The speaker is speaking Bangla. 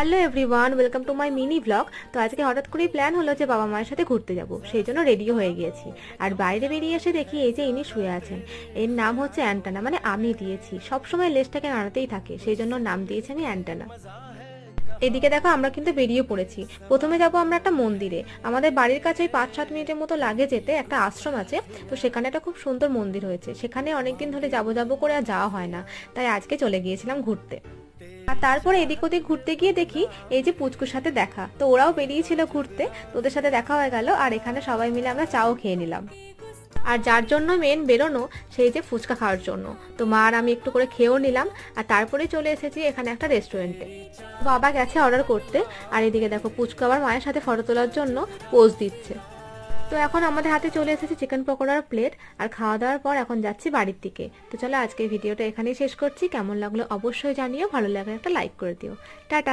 Hello everyone, welcome to my mini blog. তো আজকে হঠাৎ করেই প্ল্যান হলো যে বাবা মায়ের সাথে ঘুরতে যাব, সেই জন্য রেডিও হয়ে গিয়েছি। আর বাইরে বেরিয়ে এসে দেখি এই যে ইনি শুয়ে আছেন। এর নাম হচ্ছে অ্যান্টানা, মানে আমি দিয়েছি। সবসময় লেজটাকে নাড়াতেই থাকে, সেই জন্য নাম দিয়েছি আমি অ্যান্টানা। এদিকে দেখো আমরা কিন্তু বেরিয়ে পড়েছি। প্রথমে যাব আমরা একটা মন্দিরে। আমাদের বাড়ির কাছে 5-7 মিনিটের মতো লাগে যেতে। একটা আশ্রম আছে, তো সেখানে একটা খুব সুন্দর মন্দির হয়েছে। সেখানে অনেকদিন ধরে যাবো যাবো করে আর যাওয়া হয় না, তাই আজকে চলে গিয়েছিলাম ঘুরতে। আর তারপরে এদিক ওদিক ঘুরতে গিয়ে দেখি এই যে পুচকুর সাথে দেখা, তো ওরাও বেরিয়েছিল ঘুরতে, তো ওদের সাথে দেখা হয়ে গেল। আর এখানে সবাই মিলে আমরা চাও খেয়ে নিলাম। আর যার জন্য মেন বেরোনো, সেই যে ফুচকা খাওয়ার জন্য। তো মা আর আমি একটু করে খেয়েও নিলাম। আর তারপরে চলে এসেছি এখানে একটা রেস্টুরেন্টে। বাবা গেছে অর্ডার করতে, আর এদিকে দেখো পুচকা আবার মায়ের সাথে ফটো তোলার জন্য পোজ দিচ্ছে। তো এখন আমাদের হাতে চলে এসেছে চিকেন পকোড়ার প্লেট। আর খাওয়া দাওয়ার পর এখন যাচ্ছি বাড়ির দিকে। তো চলো আজকের ভিডিওটা এখানেই শেষ করছি। কেমন লাগলো অবশ্যই জানিও, ভালো লাগলে একটা লাইক করে দিও। টাটা।